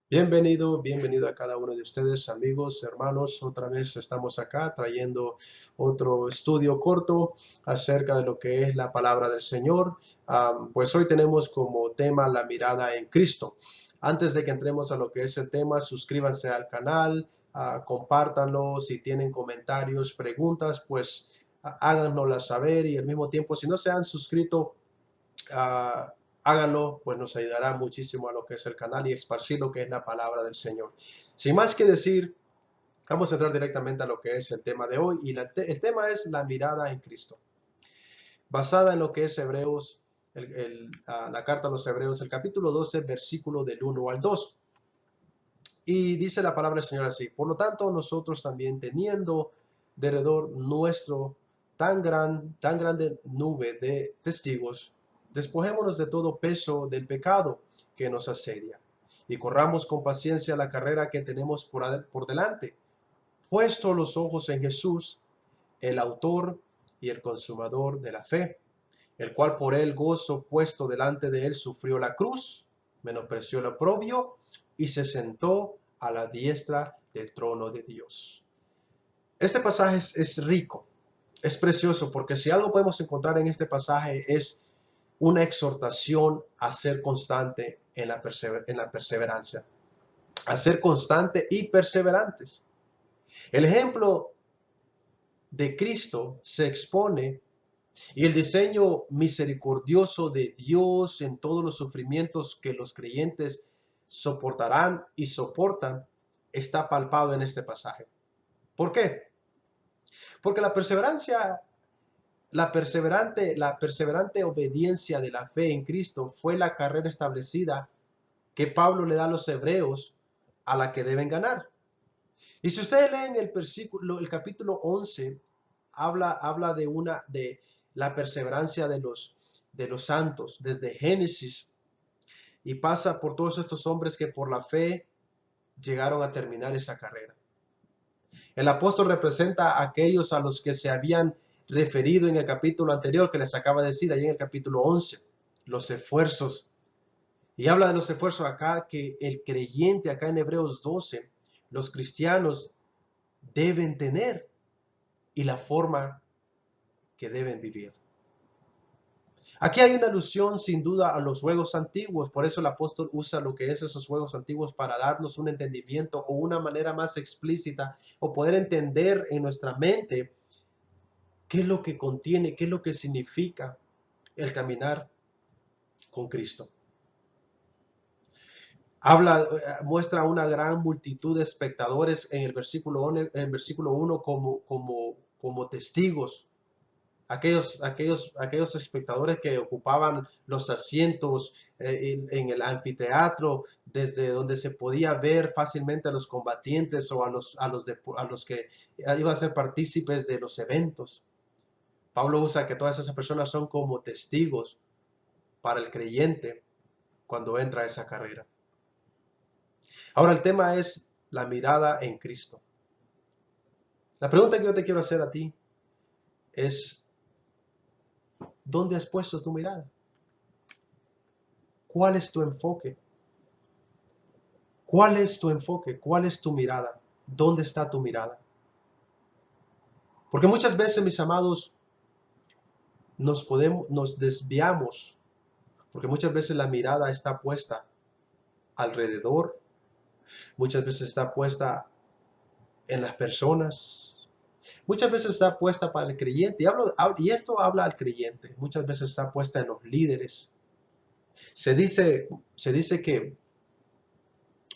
Bienvenido a cada uno de ustedes, amigos, hermanos. Otra vez estamos acá trayendo otro estudio corto acerca de lo que es la palabra del Señor. Pues hoy tenemos como tema la mirada en Cristo. Antes de que entremos a lo que es el tema, suscríbanse al canal, compártanlo. Si tienen comentarios, preguntas, pues háganoslas saber y al mismo tiempo, si no se han suscrito, ah, háganlo, pues nos ayudará muchísimo a lo que es el canal y esparcir lo que es la palabra del Señor. Sin más que decir, vamos a entrar directamente a lo que es el tema de hoy y el tema es la mirada en Cristo, basada en lo que es Hebreos, la carta a los Hebreos, el capítulo 12, versículo del 1 al 2. Y dice la palabra del Señor así: por lo tanto, nosotros también, teniendo derredor nuestro tan grande nube de testigos, despojémonos de todo peso del pecado que nos asedia, y corramos con paciencia la carrera que tenemos por delante, puesto los ojos en Jesús, el autor y el consumador de la fe, el cual por el gozo puesto delante de él sufrió la cruz, menospreció el oprobio y se sentó a la diestra del trono de Dios. Este pasaje es rico, es precioso, porque si algo podemos encontrar en este pasaje es una exhortación a ser constante en la perseverancia, a ser constante y perseverantes. El ejemplo de Cristo se expone y el diseño misericordioso de Dios en todos los sufrimientos que los creyentes soportarán y soportan está palpado en este pasaje. ¿Por qué? Porque la perseverante obediencia de la fe en Cristo fue la carrera establecida que Pablo le da a los hebreos a la que deben ganar. Y si ustedes leen el capítulo 11, habla de la perseverancia de los santos desde Génesis y pasa por todos estos hombres que por la fe llegaron a terminar esa carrera. El apóstol representa a aquellos a los que se habían referido en el capítulo anterior que les acaba de decir, ahí en el capítulo 11, los esfuerzos. Y habla de los esfuerzos acá que el creyente acá en Hebreos 12, los cristianos deben tener y la forma que deben vivir. Aquí hay una alusión sin duda a los juegos antiguos, por eso el apóstol usa lo que es esos juegos antiguos para darnos un entendimiento o una manera más explícita o poder entender en nuestra mente qué es lo que contiene, qué es lo que significa el caminar con Cristo. Muestra una gran multitud de espectadores en el versículo 1 como testigos. Aquellos espectadores que ocupaban los asientos en el anfiteatro, desde donde se podía ver fácilmente a los combatientes o a los que iban a ser partícipes de los eventos. Pablo usa que todas esas personas son como testigos para el creyente cuando entra a esa carrera. Ahora el tema es la mirada en Cristo. La pregunta que yo te quiero hacer a ti es: ¿dónde has puesto tu mirada? ¿Cuál es tu enfoque? ¿Cuál es tu enfoque? ¿Cuál es tu mirada? ¿Dónde está tu mirada? Porque muchas veces, mis amados, nos desviamos, porque muchas veces la mirada está puesta alrededor, muchas veces está puesta en las personas, muchas veces está puesta para el creyente, y esto habla al creyente, muchas veces está puesta en los líderes. Se dice que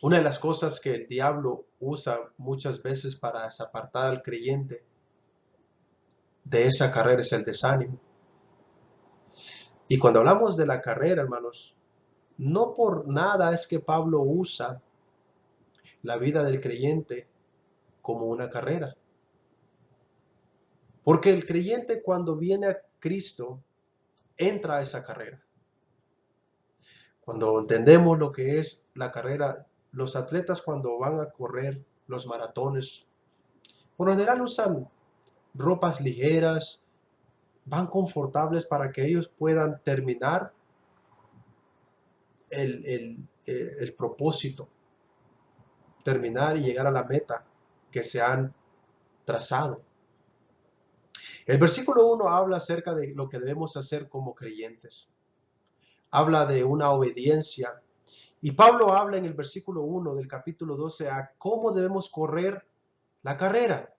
una de las cosas que el diablo usa muchas veces para desapartar al creyente de esa carrera es el desánimo. Y cuando hablamos de la carrera, hermanos, no por nada es que Pablo usa la vida del creyente como una carrera. Porque el creyente cuando viene a Cristo entra a esa carrera. Cuando entendemos lo que es la carrera, los atletas cuando van a correr los maratones, por lo general usan ropas ligeras, van confortables para que ellos puedan terminar el propósito. terminar y llegar a la meta que se han trazado. El versículo 1 habla acerca de lo que debemos hacer como creyentes. Habla de una obediencia. Y Pablo habla en el versículo 1 del capítulo 12 a cómo debemos correr la carrera.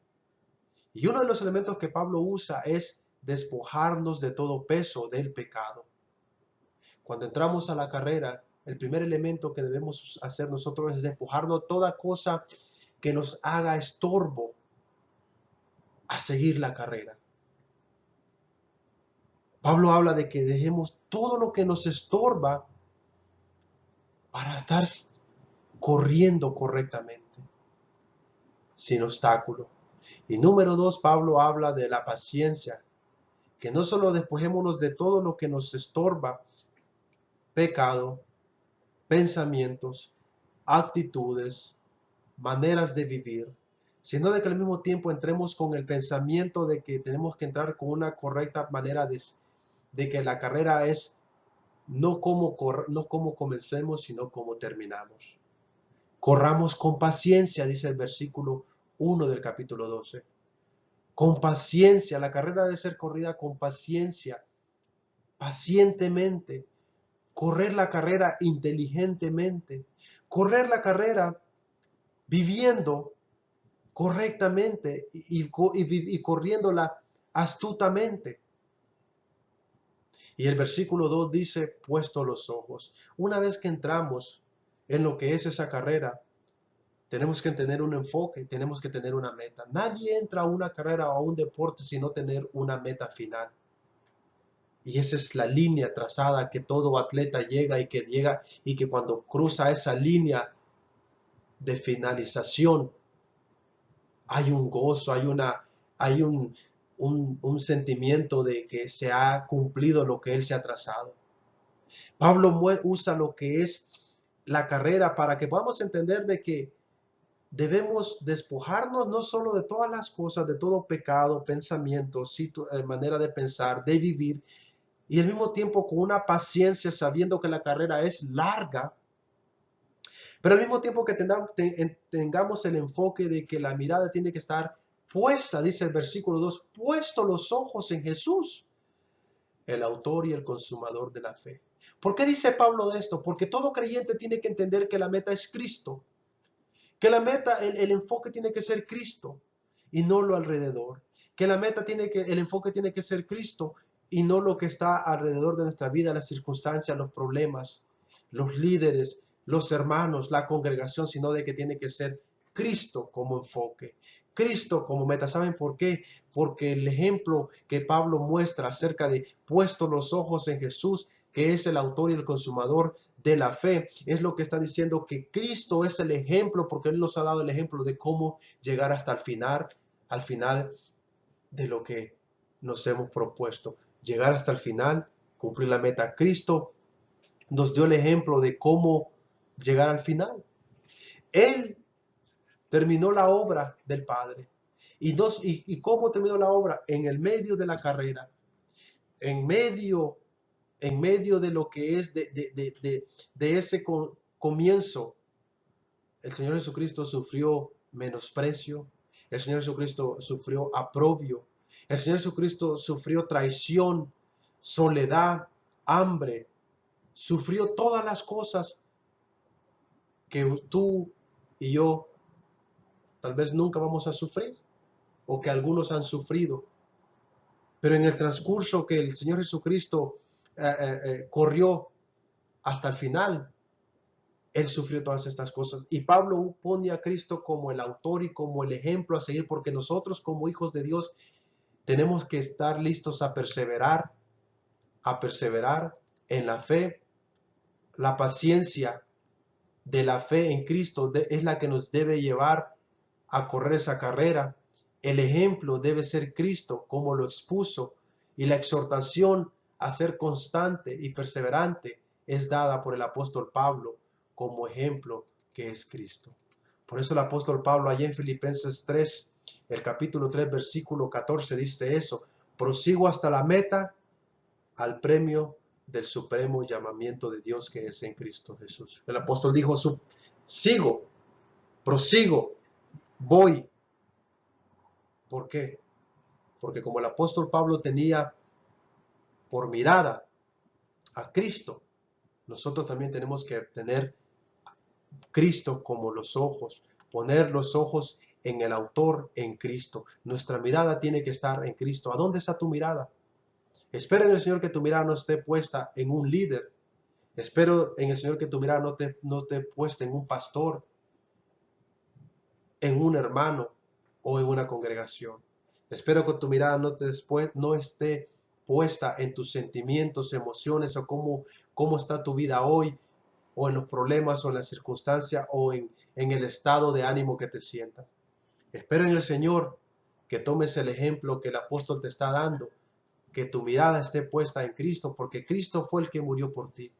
Y uno de los elementos que Pablo usa es despojarnos de todo peso del pecado. Cuando entramos a la carrera, el primer elemento que debemos hacer nosotros es despojarnos de toda cosa que nos haga estorbo a seguir la carrera. Pablo habla de que dejemos todo lo que nos estorba para estar corriendo correctamente, sin obstáculo. Y número 2, Pablo habla de la paciencia, que no solo despojémonos de todo lo que nos estorba, pecado, pensamientos, actitudes, maneras de vivir, sino de que al mismo tiempo entremos con el pensamiento de que tenemos que entrar con una correcta manera de que la carrera es no como comencemos, sino como terminamos. Corramos con paciencia, dice el versículo 1 del capítulo 12. Con paciencia, la carrera debe ser corrida con paciencia, pacientemente. Correr la carrera inteligentemente. Correr la carrera viviendo correctamente y corriéndola astutamente. Y el versículo 2 dice, puesto los ojos. Una vez que entramos en lo que es esa carrera, tenemos que tener un enfoque, tenemos que tener una meta. Nadie entra a una carrera o a un deporte sin no tener una meta final. Y esa es la línea trazada que todo atleta llega y que cuando cruza esa línea de finalización, hay un gozo, hay un sentimiento de que se ha cumplido lo que él se ha trazado. Pablo usa lo que es la carrera para que podamos entender de que debemos despojarnos no solo de todas las cosas, de todo pecado, pensamiento, manera de pensar, de vivir, y al mismo tiempo con una paciencia sabiendo que la carrera es larga, pero al mismo tiempo que tengamos el enfoque de que la mirada tiene que estar puesta, dice el versículo 2, puesto los ojos en Jesús, el autor y el consumador de la fe. ¿Por qué dice Pablo de esto? Porque todo creyente tiene que entender que la meta es Cristo, que la meta, el enfoque tiene que ser Cristo y no lo alrededor, que la meta el enfoque tiene que ser Cristo y no lo que está alrededor de nuestra vida, las circunstancias, los problemas, los líderes, los hermanos, la congregación, sino de que tiene que ser Cristo como enfoque, Cristo como meta. ¿Saben por qué? Porque el ejemplo que Pablo muestra acerca de puesto los ojos en Jesús, que es el autor y el consumador de la fe, es lo que está diciendo que Cristo es el ejemplo, porque Él nos ha dado el ejemplo de cómo llegar hasta el final de lo que nos hemos propuesto. Llegar hasta el final, cumplir la meta. Cristo nos dio el ejemplo de cómo llegar al final. Él terminó la obra del Padre. ¿Y cómo terminó la obra? En el medio de la carrera, en medio de lo que es de ese comienzo. El Señor Jesucristo sufrió menosprecio, el Señor Jesucristo sufrió aprobio, el Señor Jesucristo sufrió traición, soledad, hambre, sufrió todas las cosas que tú y yo tal vez nunca vamos a sufrir o que algunos han sufrido. Pero en el transcurso que el Señor Jesucristo corrió hasta el final, Él sufrió todas estas cosas. Y Pablo pone a Cristo como el autor y como el ejemplo a seguir, porque nosotros como hijos de Dios tenemos que estar listos a perseverar en la fe. La paciencia de la fe en Cristo es la que nos debe llevar a correr esa carrera. El ejemplo debe ser Cristo, como lo expuso, y la exhortación a ser constante y perseverante es dada por el apóstol Pablo como ejemplo que es Cristo. Por eso el apóstol Pablo allá en Filipenses 3, el capítulo 3, versículo 14 dice eso: prosigo hasta la meta, al premio del supremo llamamiento de Dios que es en Cristo Jesús. El apóstol dijo, sigo prosigo, voy. ¿Por qué? Porque como el apóstol Pablo tenía por mirada a Cristo, nosotros también tenemos que tener Cristo como los ojos, poner los ojos en el autor, en Cristo. Nuestra mirada tiene que estar en Cristo. ¿A dónde está tu mirada? Espera en el Señor que tu mirada no esté puesta en un líder. Espero en el Señor que tu mirada no esté puesta en un pastor, en un hermano o en una congregación. Espero que tu mirada no esté puesta en tus sentimientos, emociones o cómo está tu vida hoy, o en los problemas o en las circunstancias o en el estado de ánimo que te sientas. Espero en el Señor que tomes el ejemplo que el apóstol te está dando, que tu mirada esté puesta en Cristo, porque Cristo fue el que murió por ti.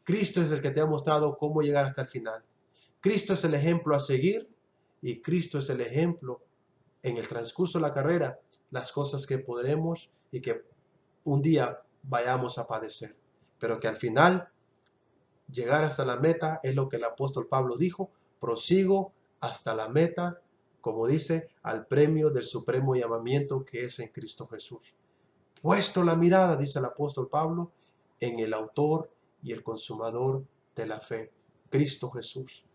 Cristo es el que te ha mostrado cómo llegar hasta el final. Cristo es el ejemplo a seguir y Cristo es el ejemplo en el transcurso de la carrera, las cosas que podremos y que un día vayamos a padecer, pero que al final llegar hasta la meta es lo que el apóstol Pablo dijo, prosigo hasta la meta, como dice, al premio del supremo llamamiento que es en Cristo Jesús. Puesto la mirada, dice el apóstol Pablo, en el autor y el consumador de la fe, Cristo Jesús.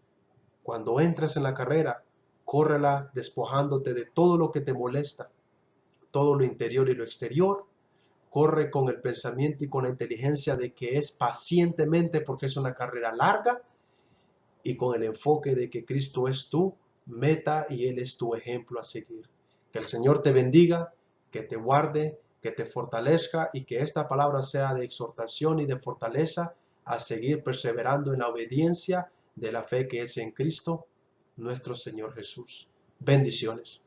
Cuando entres en la carrera, córrela despojándote de todo lo que te molesta, todo lo interior y lo exterior. Corre con el pensamiento y con la inteligencia de que es pacientemente porque es una carrera larga y con el enfoque de que Cristo es tu meta y Él es tu ejemplo a seguir. Que el Señor te bendiga, que te guarde, que te fortalezca y que esta palabra sea de exhortación y de fortaleza a seguir perseverando en la obediencia de la fe que es en Cristo, nuestro Señor Jesús. Bendiciones.